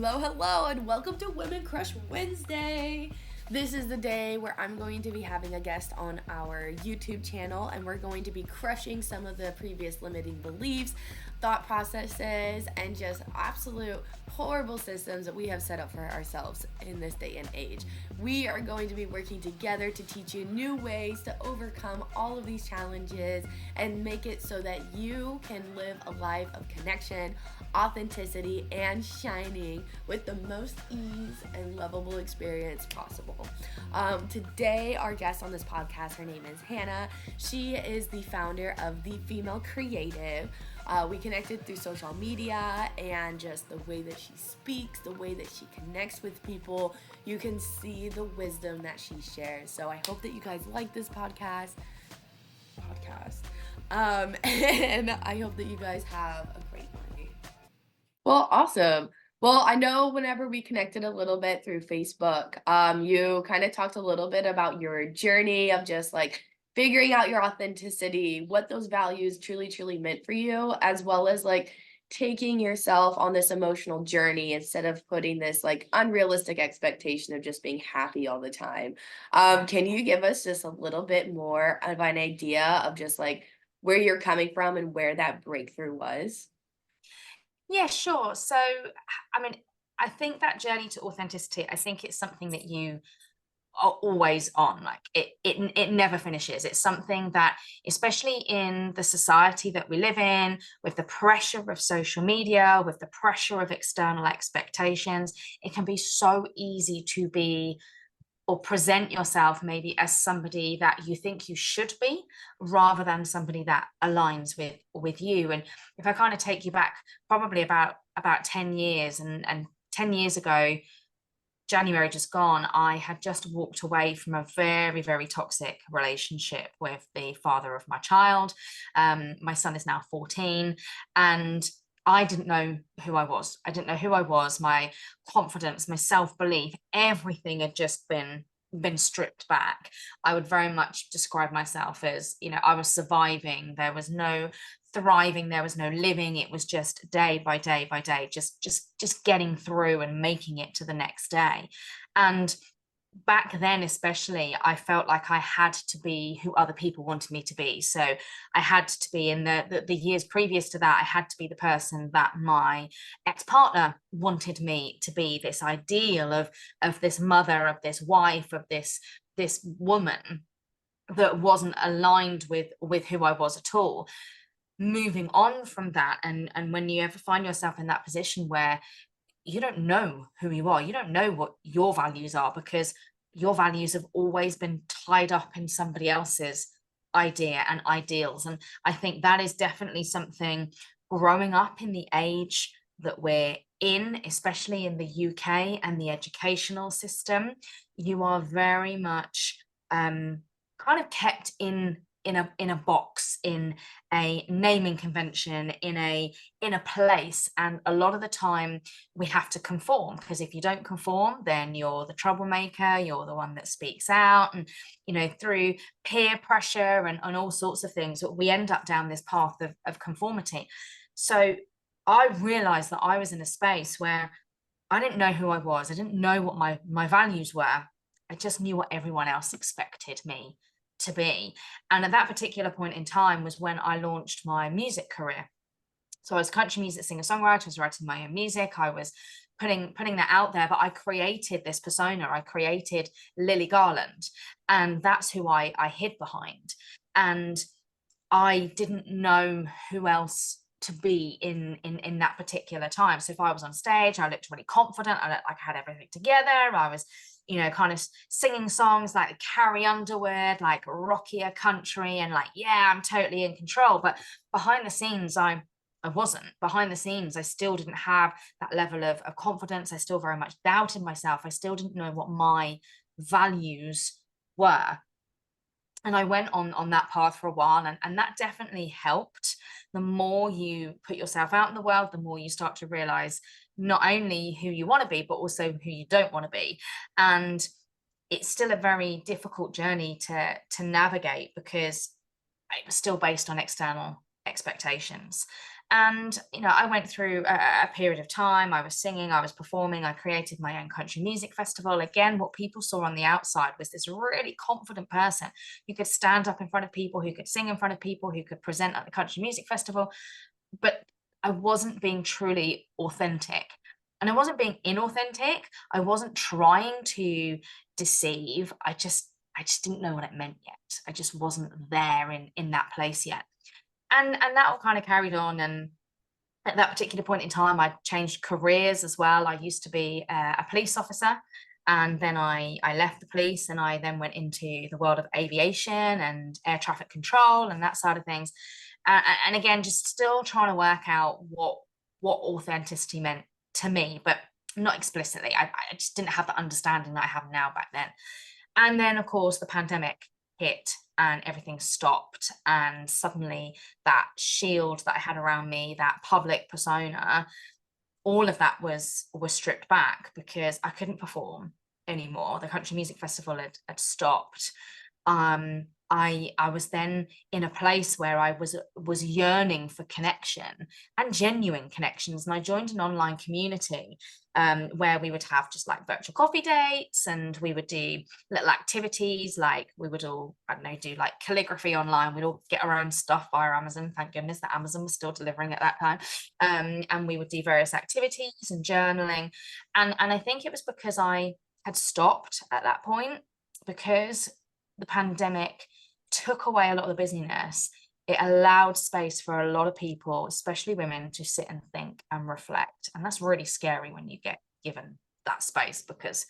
Hello, hello, and welcome to Women Crush Wednesday. This is the day where I'm going to be having a guest on our YouTube channel, and we're going to be crushing some of the previous limiting beliefs, thought processes, and just absolute horrible systems that we have set up for ourselves in this day and age. We are going to be working together to teach you new ways to overcome all of these challenges and make it so that you can live a life of connection, authenticity, and shining with the most ease and lovable experience possible. Today, our guest on this podcast, her name is Hannah. She is the founder of The Female Creative. We connected through social media, and just the way that she speaks, the way that she connects with people, you can see the wisdom that she shares. So I hope that you guys like this podcast. And I hope that you guys have a great morning. Well, awesome. Well, I know whenever we connected a little bit through Facebook, you kind of talked a little bit about your journey of just like figuring out your authenticity, what those values truly meant for you, as well as like taking yourself on this emotional journey instead of putting this like unrealistic expectation of just being happy all the time. Can you give us just a little bit more of an idea of just like where you're coming from and where that breakthrough was? Yeah, sure. So, I mean, I think that journey to authenticity, I think it's something that you are always on. Like it never finishes. It's something that, especially in the society that we live in, with the pressure of social media, with the pressure of external expectations, it can be so easy to be or present yourself maybe as somebody that you think you should be rather than somebody that aligns with you. And if I kind of take you back probably about 10 years, and 10 years ago, January just gone, I had just walked away from a very toxic relationship with the father of my child. My son is now 14, and I didn't know who I was. I didn't know who I was. My confidence, my self-belief, everything had just been stripped back. I would very much describe myself as, I was surviving. There was no thriving, there was no living. It was just day by day by day, just getting through and making it to the next day. And back then, especially, I felt like I had to be who other people wanted me to be. So I had to be, in the years previous to that, I had to be the person that my ex-partner wanted me to be, this ideal of this mother, of this wife, of this woman that wasn't aligned with who I was at all. Moving on from that, and when you ever find yourself in that position where you don't know who you are, you don't know what your values are, because your values have always been tied up in somebody else's idea and ideals. And I think that is definitely something, growing up in the age that we're in, especially in the UK and the educational system, you are very much kind of kept in a box, in a naming convention, in a place. And a lot of the time we have to conform, because if you don't conform, then you're the troublemaker, you're the one that speaks out. And through peer pressure and all sorts of things, we end up down this path of conformity. So I realized that I was in a space where I didn't know who I was. I didn't know what my values were. I just knew what everyone else expected me to be. And at that particular point in time was when I launched my music career. So I was a country music singer-songwriter, I was writing my own music, I was putting that out there, but I created this persona. I created Lily Garland, and that's who I hid behind. And I didn't know who else to be in that particular time. So if I was on stage, I looked really confident, I looked like I had everything together. I was kind of singing songs like Carrie Underwood, like rockier country, and like, yeah, I'm totally in control. But behind the scenes, I wasn't. Behind the scenes, I still didn't have that level of confidence. I still very much doubted myself. I still didn't know what my values were. And I went on that path for a while, and that definitely helped. The more you put yourself out in the world, the more you start to realize not only who you want to be, but also who you don't want to be. And it's still a very difficult journey to navigate, because it was still based on external expectations. And, I went through a period of time. I was singing, I was performing, I created my own country music festival. Again, what people saw on the outside was this really confident person who could stand up in front of people, who could sing in front of people, who could present at the country music festival. But I wasn't being truly authentic. And I wasn't being inauthentic. I wasn't trying to deceive. I just didn't know what it meant yet. I just wasn't there in that place yet. And that all kind of carried on. And at that particular point in time, I changed careers as well. I used to be a police officer, and then I left the police, and I then went into the world of aviation and air traffic control and that side of things. And again, just still trying to work out what authenticity meant to me, but not explicitly. I just didn't have the understanding that I have now back then. And then, of course, the pandemic hit and everything stopped. And suddenly that shield that I had around me, that public persona, all of that was stripped back because I couldn't perform anymore. The country music festival had stopped. I was then in a place where I was yearning for connection and genuine connections, and I joined an online community where we would have just like virtual coffee dates, and we would do little activities, like we would all, I don't know, do like calligraphy online. We'd all get our own stuff via Amazon. Thank goodness that Amazon was still delivering at that time. And we would do various activities and journaling, and I think it was because I had stopped at that point, because the pandemic took away a lot of the busyness. It allowed space for a lot of people, especially women, to sit and think and reflect. And that's really scary when you get given that space, because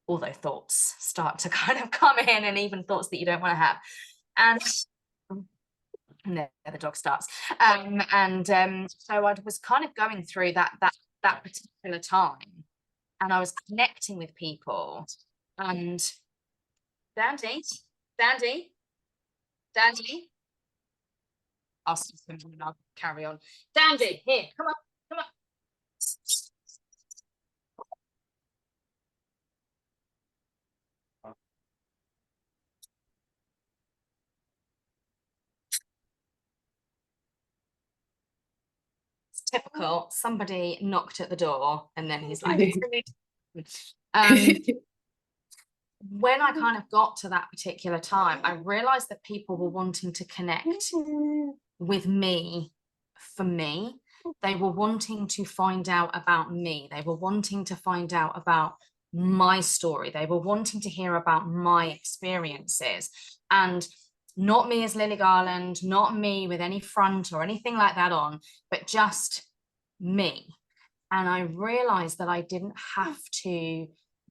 all those thoughts start to kind of come in, and even thoughts that you don't want to have. And there the dog starts. So I was kind of going through that particular time, and I was connecting with people. And Dandy, I'll see him and I'll carry on. Dandy, here, come on. It's typical. Somebody knocked at the door, and then he's like, when I kind of got to that particular time, I realized that people were wanting to connect with me for me. They were wanting to find out about me. They were wanting to find out about my story. They were wanting to hear about my experiences, and not me as Lily Garland, not me with any front or anything like that on, but just me. And I realized that I didn't have to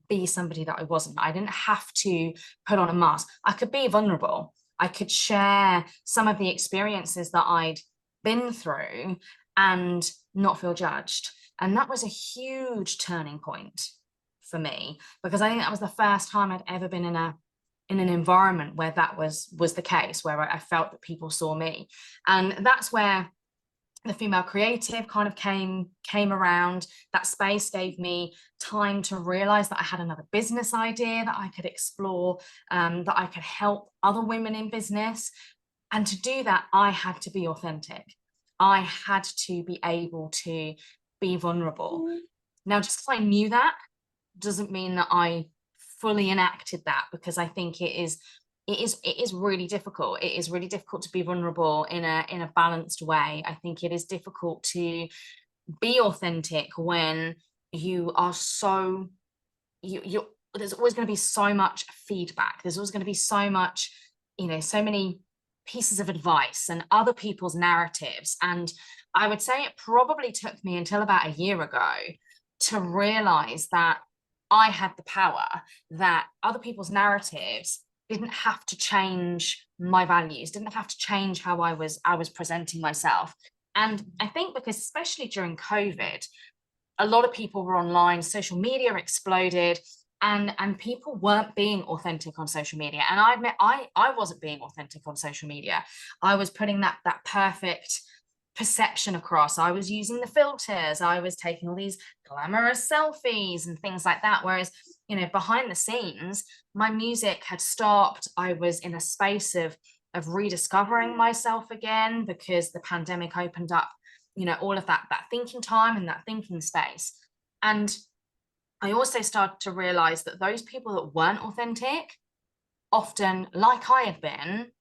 be somebody that I wasn't. I didn't have to put on a mask. I could be vulnerable. I could share some of the experiences that I'd been through and not feel judged. And that was a huge turning point for me, because I think that was the first time I'd ever been in an environment where that was the case, where I felt that people saw me. And that's where the Female Creative kind of came around. That space gave me time to realize that I had another business idea that I could explore, that I could help other women in business. And to do that, I had to be authentic. I had to be able to be vulnerable. Now, just because I knew that doesn't mean that I fully enacted that, because I think it is really difficult. It is really difficult to be vulnerable in a balanced way. I think it is difficult to be authentic when you are so there's always going to be so much feedback. There's always going to be so much, so many pieces of advice and other people's narratives. And I would say it probably took me until about a year ago to realize that I had the power, that other people's narratives didn't have to change my values, didn't have to change how I was presenting myself. And I think because especially during COVID, a lot of people were online, social media exploded, and people weren't being authentic on social media. And I admit I wasn't being authentic on social media. I was putting that perfect perception across. I was using the filters. I was taking all these glamorous selfies and things like that. Whereas, behind the scenes, my music had stopped. I was in a space of rediscovering myself again, because the pandemic opened up all of that thinking time and that thinking space. And I also started to realize that those people that weren't authentic, often, like I had been,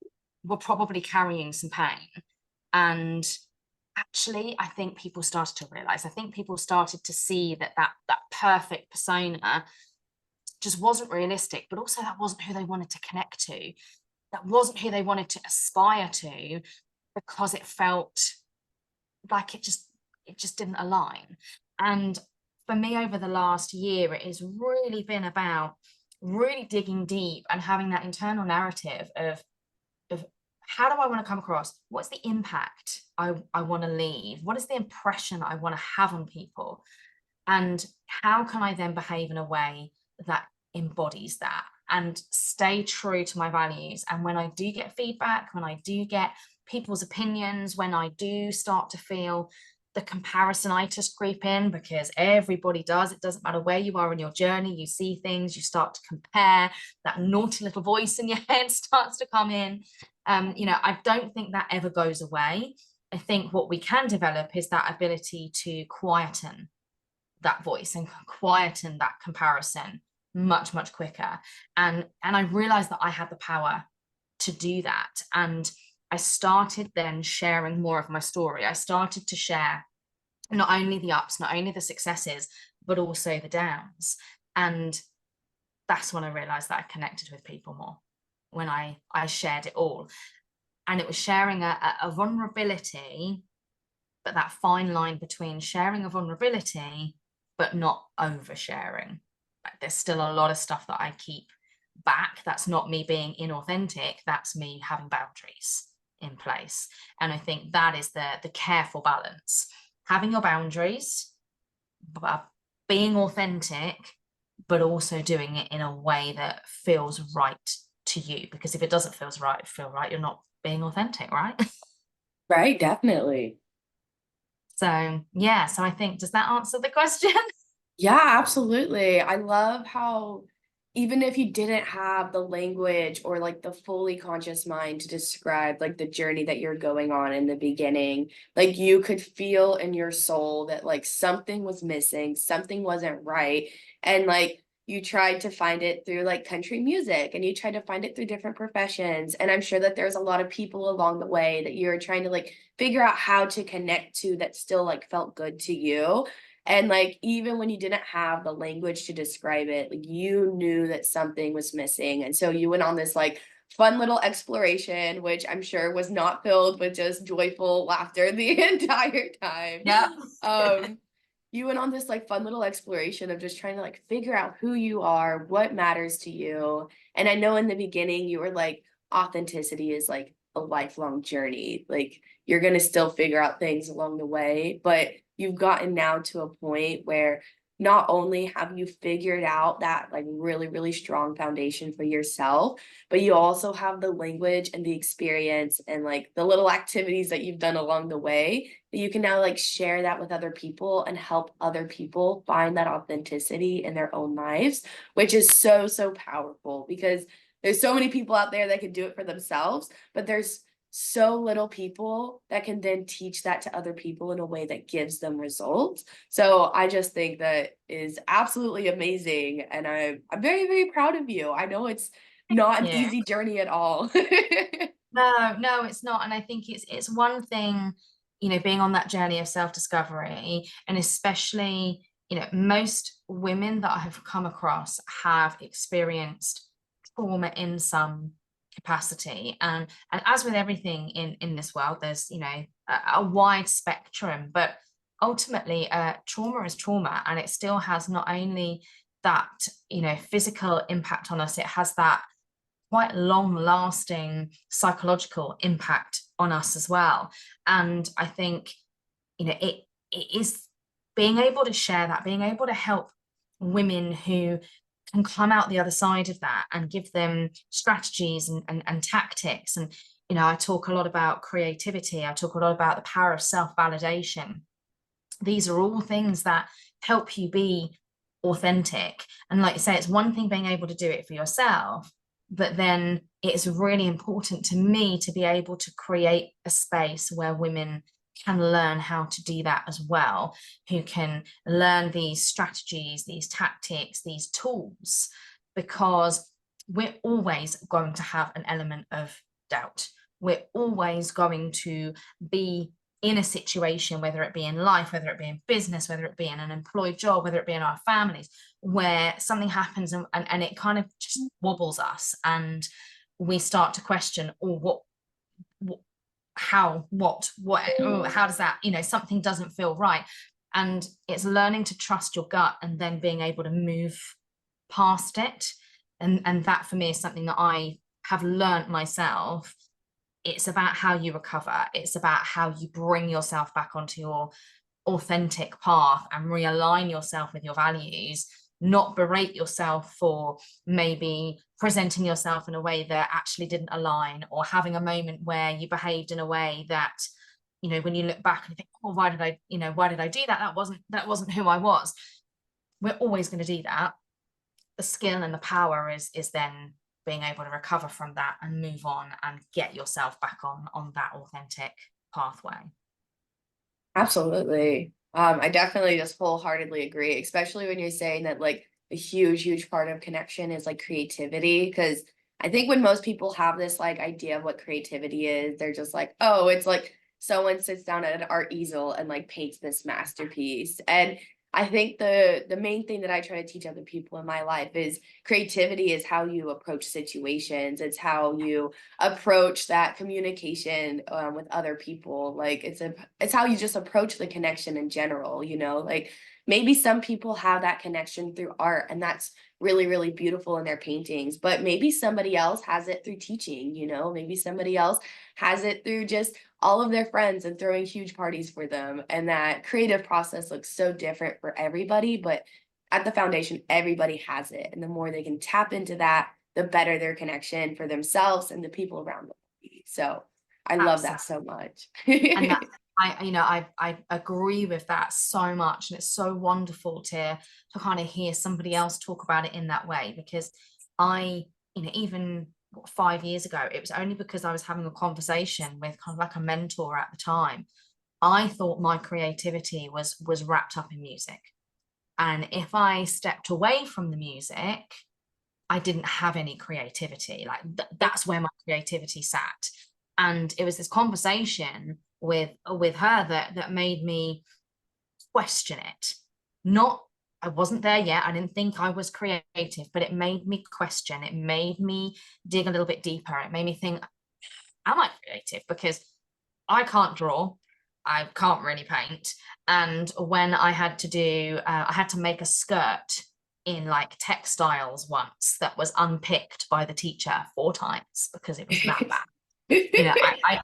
were probably carrying some pain. And actually, I think people started to realize, I think people started to see that perfect persona just wasn't realistic, but also that wasn't who they wanted to connect to. That wasn't who they wanted to aspire to, because it felt like it just didn't align. And for me, over the last year, it has really been about really digging deep and having that internal narrative of how do I want to come across? What's the impact I want to leave? What is the impression I want to have on people? And how can I then behave in a way that embodies that and stay true to my values? And when I do get feedback, when I do get people's opinions, when I do start to feel the comparisonitis creep in, because everybody does, it doesn't matter where you are in your journey, you see things, you start to compare, that naughty little voice in your head starts to come in. I don't think that ever goes away. I think what we can develop is that ability to quieten that voice and quieten that comparison much, much quicker. And I realized that I had the power to do that. And I started then sharing more of my story. I started to share not only the ups, not only the successes, but also the downs. And that's when I realized that I connected with people more, when I shared it all. And it was sharing a vulnerability, but that fine line between sharing a vulnerability but not oversharing. Like, there's still a lot of stuff that I keep back. That's not me being inauthentic, that's me having boundaries in place. And I think that is the careful balance, having your boundaries, being authentic, but also doing it in a way that feels right to you. Because if it doesn't feel right, you're not being authentic, right? Right, definitely. So yeah, so I think, does that answer the question? Yeah, absolutely. I love how even if you didn't have the language or like the fully conscious mind to describe like the journey that you're going on in the beginning, like you could feel in your soul that like something was missing, something wasn't right. And like you tried to find it through like country music and you tried to find it through different professions. And I'm sure that there's a lot of people along the way that you're trying to like figure out how to connect to that still like felt good to you. And like even when you didn't have the language to describe it, like you knew that something was missing. And so you went on this like fun little exploration, which I'm sure was not filled with just joyful laughter the entire time. Yeah. You went on this like fun little exploration of just trying to like figure out who you are, what matters to you. And I know in the beginning you were like, authenticity is like a lifelong journey. Like you're going to still figure out things along the way, but you've gotten now to a point where not only have you figured out that like really, really strong foundation for yourself, but you also have the language and the experience and like the little activities that you've done along the way that you can now like share that with other people and help other people find that authenticity in their own lives, which is so, so powerful because there's so many people out there that can do it for themselves, but there's so little people that can then teach that to other people in a way that gives them results. So I just think that is absolutely amazing. And I'm very, very proud of you. I know it's not an easy journey at all. No, it's not. And I think it's one thing, being on that journey of self-discovery, and especially, most women that I have come across have experienced trauma in some capacity. And as with everything in this world, there's, a wide spectrum, but ultimately trauma is trauma, and it still has not only that, physical impact on us, it has that quite long lasting psychological impact on us as well. And I think, it is being able to share that, being able to help women who can come out the other side of that and give them strategies and tactics. And, I talk a lot about creativity. I talk a lot about the power of self-validation. These are all things that help you be authentic. And like you say, it's one thing being able to do it for yourself, but then it's really important to me to be able to create a space where women can learn how to do that as well, who can learn these strategies, these tactics, these tools, because we're always going to have an element of doubt. We're always going to be in a situation, whether it be in life, whether it be in business, whether it be in an employed job, whether it be in our families, where something happens and it kind of just wobbles us, and we start to question, oh, how does that, something doesn't feel right. And it's learning to trust your gut and then being able to move past it. And that for me is something that I have learned myself. It's about how you recover. It's about how you bring yourself back onto your authentic path and realign yourself with your values, not berate yourself for maybe presenting yourself in a way that actually didn't align, or having a moment where you behaved in a way that, when you look back and you think, oh, why did I do that? That wasn't who I was. We're always going to do that. The skill and the power is then being able to recover from that and move on and get yourself back on that authentic pathway. Absolutely. I definitely just wholeheartedly agree, especially when you're saying that like a huge part of connection is like creativity. Because I think when most people have this like idea of what creativity is, they're just like, oh, it's like someone sits down at an art easel and like paints this masterpiece. And I think the main thing that I try to teach other people in my life is creativity is how you approach situations. It's how you approach that communication with other people. Like it's how you just approach the connection in general. Like maybe some people have that connection through art, and that's really beautiful in their paintings. But maybe somebody else has it through teaching. Maybe somebody else has it through just all of their friends and throwing huge parties for them. And that creative process looks so different for everybody, but at the foundation, everybody has it. And the more they can tap into that, the better their connection for themselves and the people around them. So I love that so much. And that, I agree with that so much. And it's so wonderful to kind of hear somebody else talk about it in that way, because even 5 years ago, it was only because I was having a conversation with kind of like a mentor at the time. I thought my creativity was wrapped up in music. And if I stepped away from the music, I didn't have any creativity. Like that's where my creativity sat. And it was this conversation with her that made me question it. I wasn't there yet. I didn't think I was creative, but it made me question. It made me dig a little bit deeper. It made me think, am I creative? Because I can't draw. I can't really paint. And when I had to make a skirt in like textiles once that was unpicked by the teacher 4 times because it was that bad.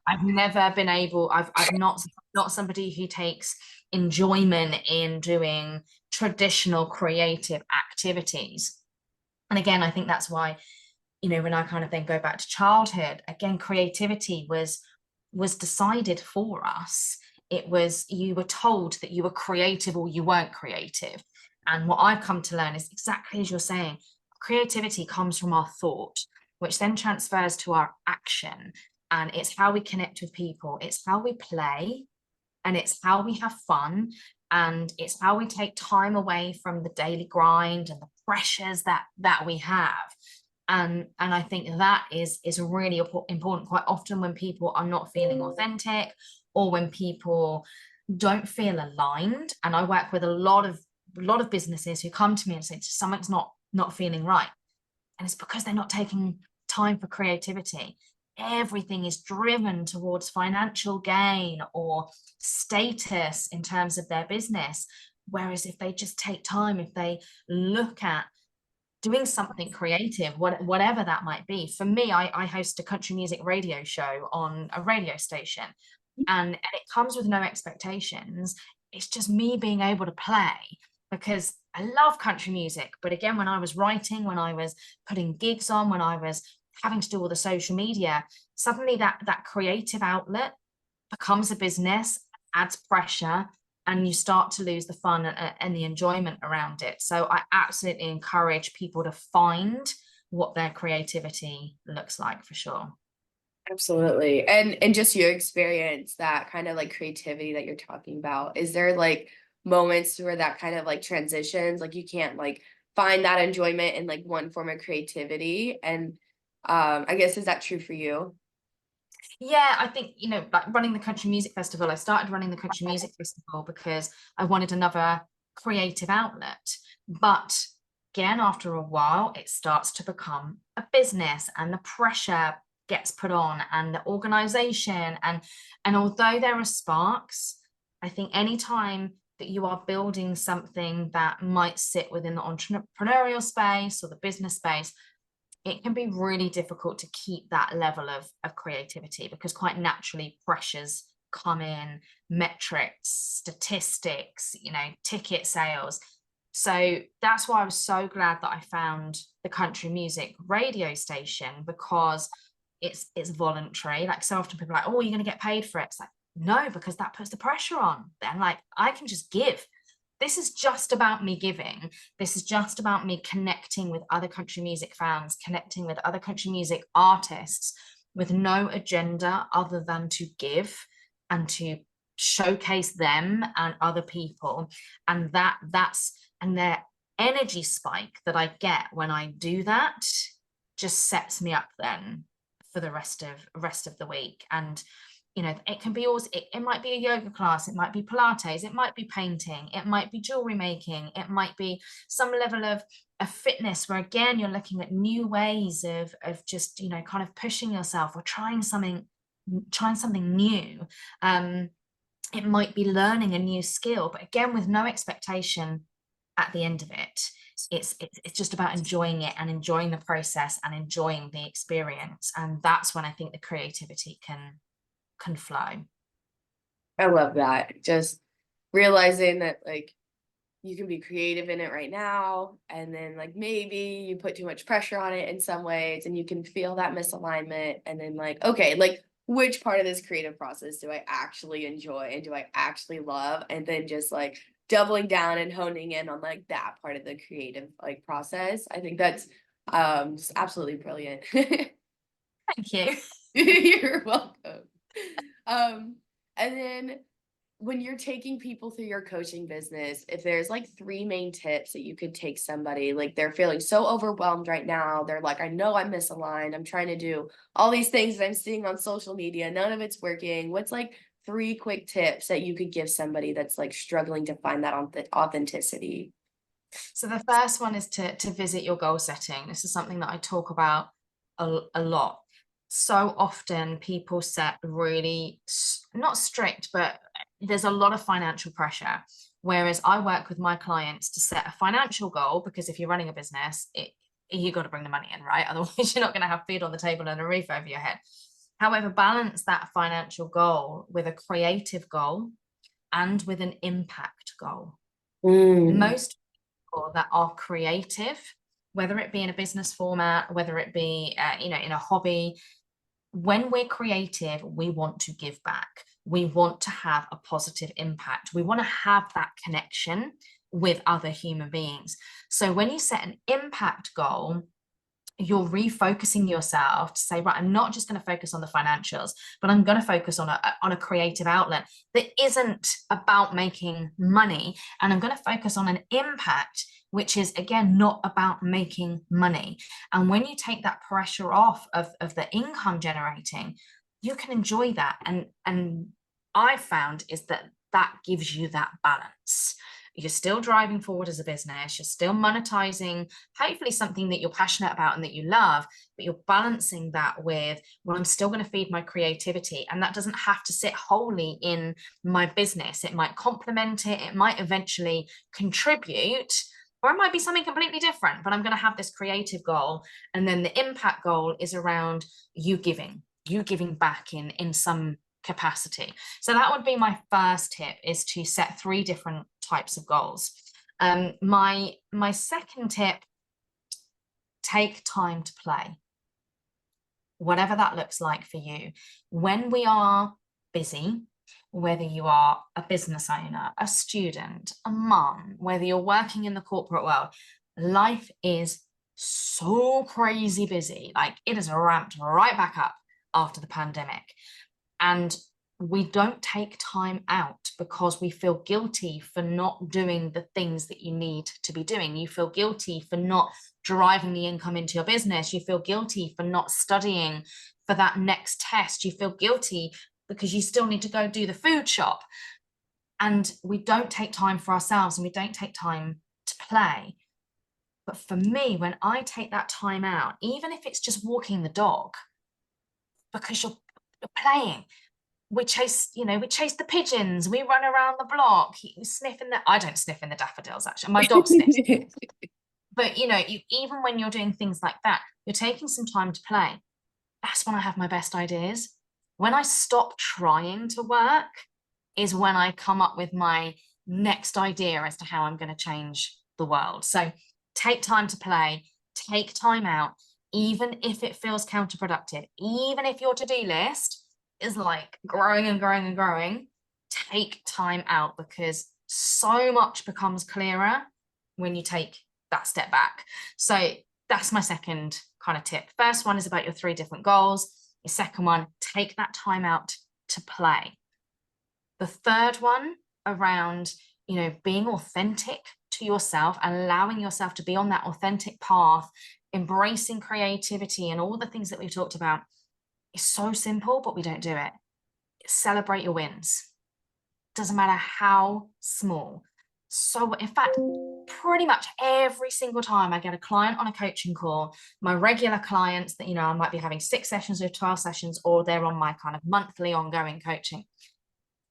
I've never been able, I'm not somebody who takes enjoyment in doing traditional creative activities. And again, I think that's why, when I kind of then go back to childhood, again, creativity was decided for us. It was, you were told that you were creative or you weren't creative. And what I've come to learn is exactly as you're saying, creativity comes from our thought, which then transfers to our action. And it's how we connect with people. It's how we play, and it's how we have fun. And it's how we take time away from the daily grind and the pressures that we have. And I think that is really important. Quite often when people are not feeling authentic, or when people don't feel aligned, and I work with a lot of businesses who come to me and say something's not feeling right, and it's because they're not taking time for creativity. Everything is driven towards financial gain or status in terms of their business, whereas if they just take time, if they look at doing something creative, whatever that might be. For me, I host a country music radio show on a radio station, and it comes with no expectations. It's just me being able to play, because I love country music. But again, when I was writing, when I was putting gigs on, when I was having to do all the social media, suddenly that creative outlet becomes a business, adds pressure, and you start to lose the fun and the enjoyment around it. So I absolutely encourage people to find what their creativity looks like, for sure. Absolutely. And just your experience, that kind of like creativity that you're talking about, is there like moments where that kind of like transitions, like you can't like find that enjoyment in like one form of creativity? And I guess, is that true for you? Yeah, I think, like running the Country Music Festival, I started running the Country Music Festival because I wanted another creative outlet. But again, after a while, it starts to become a business and the pressure gets put on and the organization. And although there are sparks, I think anytime that you are building something that might sit within the entrepreneurial space or the business space, it can be really difficult to keep that level of creativity because quite naturally pressures come in, metrics, statistics, ticket sales. So that's why I was so glad that I found the country music radio station, because it's voluntary. Like, so often people are like, oh, you're going to get paid for it. It's like, no, because that puts the pressure on. Then, like, I can just give. This is just about me giving. This is just about me connecting with other country music fans, connecting with other country music artists, with no agenda other than to give and to showcase them and other people. And and their energy spike that I get when I do that just sets me up then for the rest of the week. And it can be also, it might be a yoga class, it might be Pilates, it might be painting, it might be jewelry making, it might be some level of fitness where again you're looking at new ways of just kind of pushing yourself or trying something new. It might be learning a new skill, but again with no expectation at the end of it. It's just about enjoying it and enjoying the process and enjoying the experience, and that's when I think the creativity can flow. I love that. Just realizing that like you can be creative in it right now, and then like maybe you put too much pressure on it in some ways and you can feel that misalignment, and then like, okay, like which part of this creative process do I actually enjoy and do I actually love? And then just like doubling down and honing in on like that part of the creative like process. I think that's just absolutely brilliant. Thank you. You're welcome. Um, and then when you're taking people through your coaching business, if there's like three main tips that you could take somebody, like they're feeling so overwhelmed right now, they're like, I know I'm misaligned, I'm trying to do all these things that I'm seeing on social media, none of it's working. What's like three quick tips that you could give somebody that's like struggling to find that authenticity? So the first one is to visit your goal setting. This is something that I talk about a lot. So often people set really not strict, but there's a lot of financial pressure. Whereas I work with my clients to set a financial goal, because if you're running a business, you got to bring the money in, right? Otherwise, you're not going to have food on the table and a roof over your head. However, balance that financial goal with a creative goal and with an impact goal. Mm. Most people that are creative, whether it be in a business format, whether it be in a hobby, when we're creative, we want to give back. We want to have a positive impact. We want to have that connection with other human beings. So when you set an impact goal, you're refocusing yourself to say, right, I'm not just going to focus on the financials, but I'm going to focus on a creative outlet that isn't about making money. And I'm going to focus on an impact, which is, again, not about making money. And when you take that pressure off of the income generating, you can enjoy that. And I found is that gives you that balance. You're still driving forward as a business, you're still monetizing hopefully something that you're passionate about and that you love, but you're balancing that with, well, I'm still going to feed my creativity, and that doesn't have to sit wholly in my business. It might complement it, it might eventually contribute, or it might be something completely different, but I'm going to have this creative goal. And then the impact goal is around you giving back in some capacity. So that would be my first tip, is to set three different types of goals. My second tip, take time to play, whatever that looks like for you. When we are busy, whether you are a business owner, a student, a mum, whether you're working in the corporate world, life is so crazy busy. Like, it is ramped right back up after the pandemic. And we don't take time out because we feel guilty for not doing the things that you need to be doing. You feel guilty for not driving the income into your business. You feel guilty for not studying for that next test. You feel guilty because you still need to go do the food shop. And we don't take time for ourselves, and we don't take time to play. But for me, when I take that time out, even if it's just walking the dog, because you're playing, we chase the pigeons, we run around the block, sniffing I don't sniff in the daffodils, actually, my dog sniffs. But even when you're doing things like that, you're taking some time to play. That's when I have my best ideas. When I stop trying to work is when I come up with my next idea as to how I'm going to change the world. So take time to play, take time out, even if it feels counterproductive, even if your to-do list is like growing and growing and growing, take time out, because so much becomes clearer when you take that step back. So that's my second kind of tip. First one is about your 3 different goals. Your second one, take that time out to play. The third one around, being authentic to yourself, allowing yourself to be on that authentic path, embracing creativity and all the things that we've talked about, is so simple, but we don't do it. Celebrate your wins. Doesn't matter how small. So in fact, pretty much every single time I get a client on a coaching call, my regular clients that, I might be having 6 sessions or 12 sessions, or they're on my kind of monthly ongoing coaching,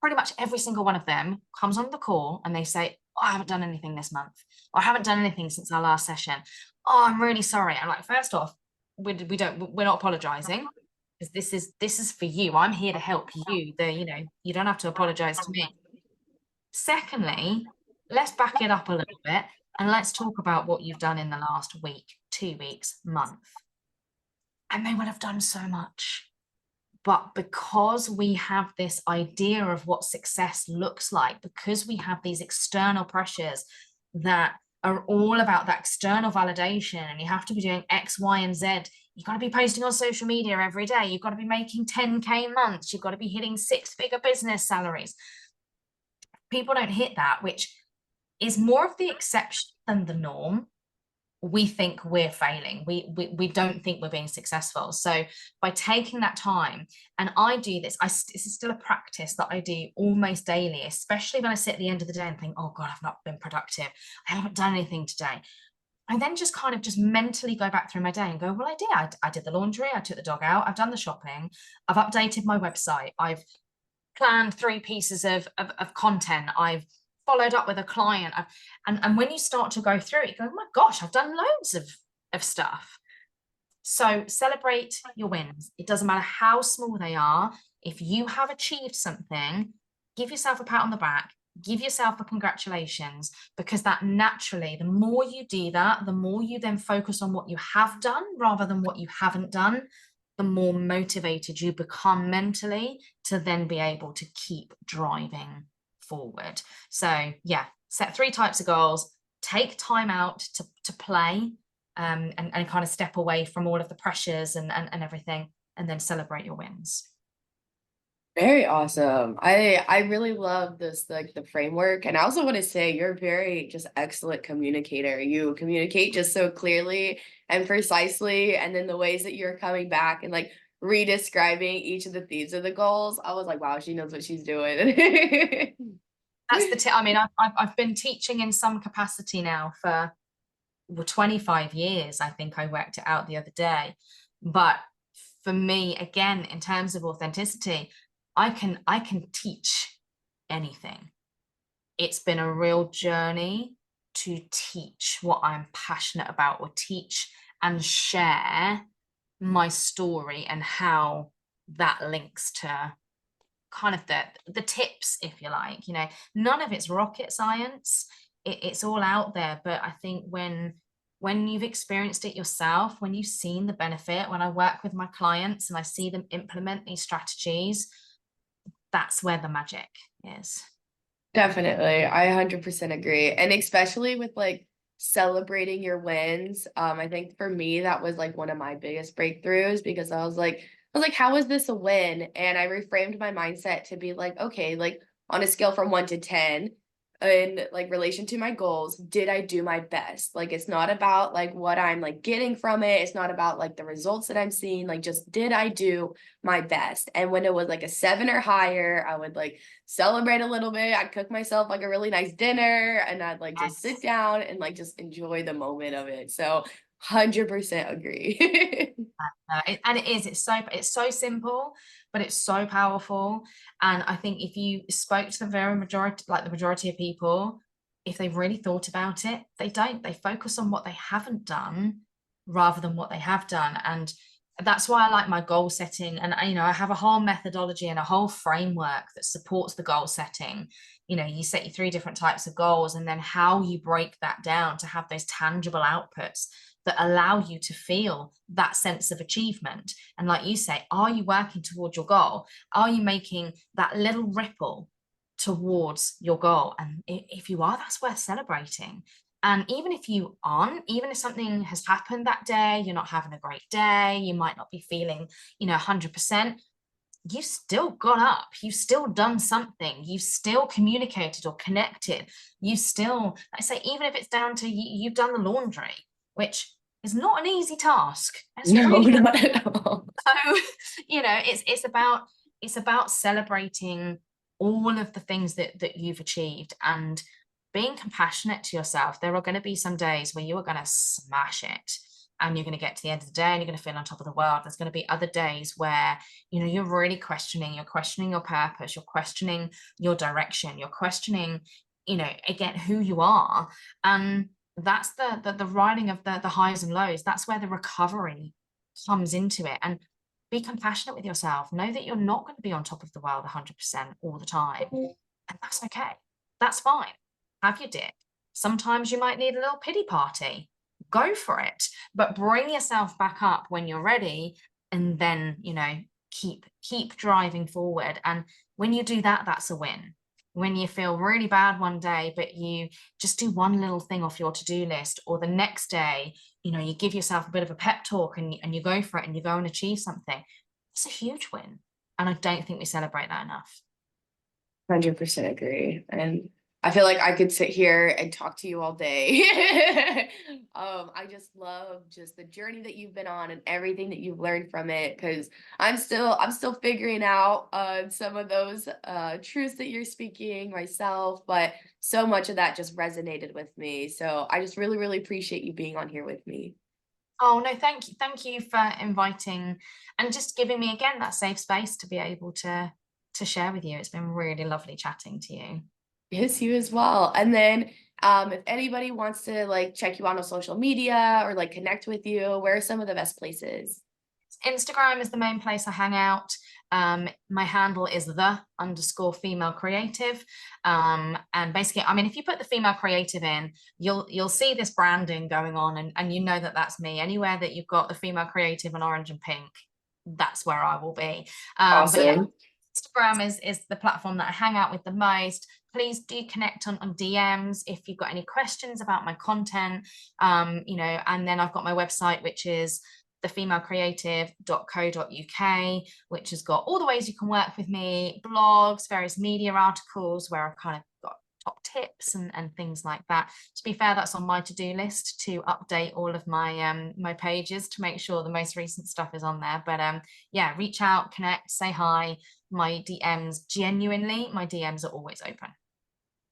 pretty much every single one of them comes on the call and they say, oh, I haven't done anything this month, or I haven't done anything since our last session. Oh, I'm really sorry. I'm like, first off, we're not apologizing, because this is for you. I'm here to help you. You don't have to apologize to me. Secondly, let's back it up a little bit and let's talk about what you've done in the last week, 2 weeks, month. And they would have done so much. But because we have this idea of what success looks like, because we have these external pressures that are all about that external validation, and you have to be doing X, Y, and Z. You've got to be posting on social media every day. You've got to be making 10K months. You've got to be hitting 6-figure business salaries. People don't hit that, which is more of the exception than the norm. We think we're failing. We don't think we're being successful. So by taking that time, and I do this, this is still a practice that I do almost daily, especially when I sit at the end of the day and think, oh God, I've not been productive. I haven't done anything today. I then just kind of just mentally go back through my day and go, well, I did the laundry, I took the dog out, I've done the shopping, I've updated my website, I've planned 3 pieces of content, I've followed up with a client. And when you start to go through it, you go, oh my gosh, I've done loads of stuff. So celebrate your wins. It doesn't matter how small they are. If you have achieved something, give yourself a pat on the back, give yourself a congratulations, because that naturally, the more you do that, the more you then focus on what you have done rather than what you haven't done, the more motivated you become mentally to then be able to keep driving forward. So yeah, set 3 types of goals, take time out to play, and kind of step away from all of the pressures and everything, and then celebrate your wins. Very awesome. I really love this, like, the framework. And I also want to say you're a very just excellent communicator. You communicate just so clearly and precisely, and then the ways that you're coming back and like re-describing each of the themes of the goals, I was like, wow, she knows what she's doing. That's the tip. I mean, I've been teaching in some capacity now for 25 years. I think I worked it out the other day. But for me, again, in terms of authenticity, I can teach anything. It's been a real journey to teach what I'm passionate about, or teach and share my story and how that links to kind of the tips, if you like. None of it's rocket science. It's all out there. But I think when you've experienced it yourself, when you've seen the benefit, when I work with my clients and I see them implement these strategies, that's where the magic is. Definitely. I 100% agree. And especially with like celebrating your wins. I think for me, that was like one of my biggest breakthroughs, because I was like, was like, how is this a win? And I reframed my mindset to be like, okay, like on a scale from 1 to 10, in like relation to my goals, did I do my best? Like it's not about like what I'm like getting from it. It's not about like the results that I'm seeing. Like just did I do my best? And when it was like a 7 or higher, I would like celebrate a little bit. I'd cook myself like a really nice dinner and I'd like just sit Yes. down and like just enjoy the moment of it. So 100% agree. And it is, it's so simple, but it's so powerful. And I think if you spoke to the very majority, like the majority of people, if they've really thought about it, they don't. They focus on what they haven't done rather than what they have done. And that's why I like my goal setting. And I have a whole methodology and a whole framework that supports the goal setting. You set your 3 different types of goals, and then how you break that down to have those tangible outputs that allow you to feel that sense of achievement. And like you say, are you working towards your goal? Are you making that little ripple towards your goal? And if you are, that's worth celebrating. And even if you aren't, even if something has happened that day, you're not having a great day, you might not be feeling, 100%, you still got up, you've still done something, you've still communicated or connected, you still, I say, even if it's down to you've done the laundry, which is not an easy task. It's No, really not at all. so, it's about celebrating all of the things that you've achieved and being compassionate to yourself. There are going to be some days where you are going to smash it and you're going to get to the end of the day and you're going to feel on top of the world. There's going to be other days where you're really questioning, you're questioning your purpose, you're questioning your direction, you're questioning, again, who you are. And that's the riding of the highs and lows. That's where the recovery comes into it. And be compassionate with yourself. Know that you're not going to be on top of the world 100% all the time. And that's okay. That's fine. Have your dip. Sometimes you might need a little pity party. Go for it. But bring yourself back up when you're ready, and then, keep driving forward. And when you do that, that's a win. When you feel really bad one day, but you just do one little thing off your to-do list, or the next day, you give yourself a bit of a pep talk and you go for it and you go and achieve something. It's a huge win. And I don't think we celebrate that enough. 100% agree. And I feel like I could sit here and talk to you all day. I just love just the journey that you've been on and everything that you've learned from it. Because I'm still figuring out some of those truths that you're speaking myself, but so much of that just resonated with me. So I just really, really appreciate you being on here with me. Oh no, thank you for inviting and just giving me again that safe space to be able to share with you. It's been really lovely chatting to you. Yes, you as well. And then if anybody wants to like check you out on social media or like connect with you, where are some of the best places? Instagram is the main place I hang out. My handle is _female creative. And basically, I mean, if you put the female creative in, you'll see this branding going on, and you know that that's me. Anywhere that you've got the female creative in orange and pink, that's where I will be. But yeah, Awesome. Instagram is the platform that I hang out with the most. Please do connect on DMs if you've got any questions about my content. And then I've got my website, which is thefemalecreative.co.uk, which has got all the ways you can work with me, blogs, various media articles where I've kind of got top tips and things like that. To be fair, that's on my to-do list to update all of my pages to make sure the most recent stuff is on there. But yeah, reach out, connect, say hi. My DMs are always open.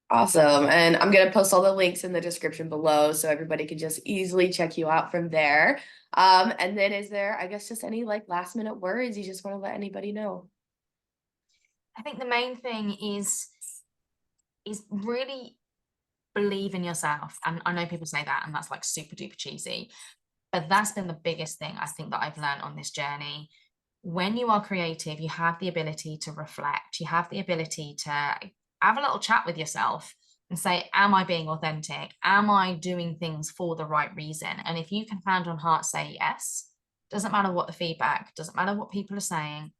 Awesome. And I'm going to post all the links in the description below so everybody can just easily check you out from there. And then is there, I guess, just any like last minute words you just want to let anybody know? I think the main thing is really believe in yourself. And I know people say that, and that's like super duper cheesy, but that's been the biggest thing I think that I've learned on this journey. When you are creative, you have the ability to reflect, you have the ability to have a little chat with yourself and say, am I being authentic? Am I doing things for the right reason? And if you can hand on heart say yes, doesn't matter what the feedback, doesn't matter what people are saying,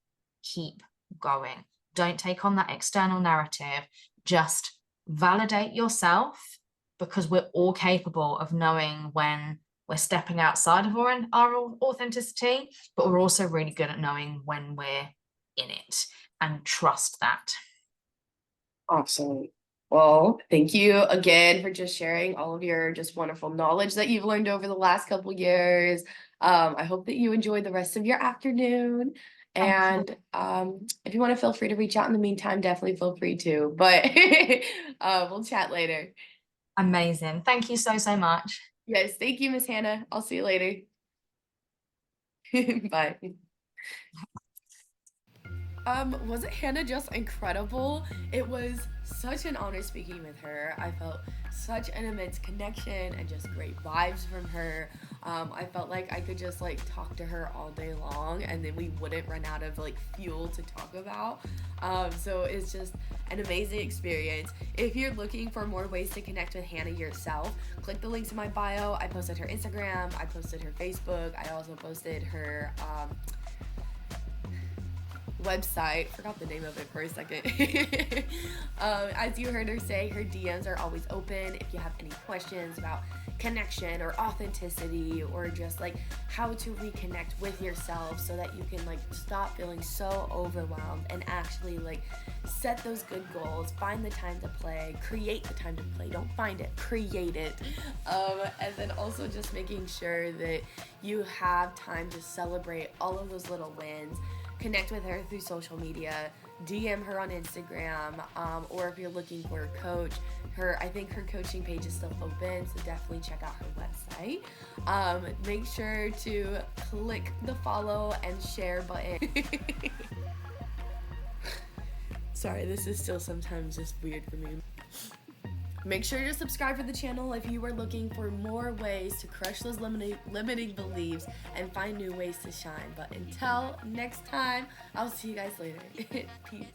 keep going. Don't take on that external narrative. Just validate yourself, because we're all capable of knowing when we're stepping outside of our authenticity, but we're also really good at knowing when we're in it, and trust that. Awesome. Well, thank you again for just sharing all of your just wonderful knowledge that you've learned over the last couple years. I hope that you enjoy the rest of your afternoon. And if you want to feel free to reach out in the meantime, definitely feel free to. But we'll chat later. Amazing. Thank you so, so much. Yes, thank you, Miss Hannah. I'll see you later. Bye. Wasn't Hannah just incredible? It was such an honor speaking with her. I felt such an immense connection and just great vibes from her. I felt like I could just like talk to her all day long and then we wouldn't run out of like fuel to talk about. So it's just an amazing experience. If you're looking for more ways to connect with Hannah yourself, click the links in my bio. I posted her Instagram, I posted her Facebook, I also posted her website. Forgot the name of it for a second. As you heard her say, her DMs are always open. If you have any questions about connection or authenticity or just like how to reconnect with yourself so that you can like stop feeling so overwhelmed and actually like set those good goals, find the time to play, create the time to play, don't find it, create it. And then also just making sure that you have time to celebrate all of those little wins. Connect with her through social media, DM her on Instagram, or if you're looking for a coach, I think her coaching page is still open, so definitely check out her website. Make sure to click the follow and share button. Sorry, this is still sometimes just weird for me. Make sure to subscribe to the channel if you are looking for more ways to crush those limiting beliefs and find new ways to shine. But until next time, I'll see you guys later. Peace.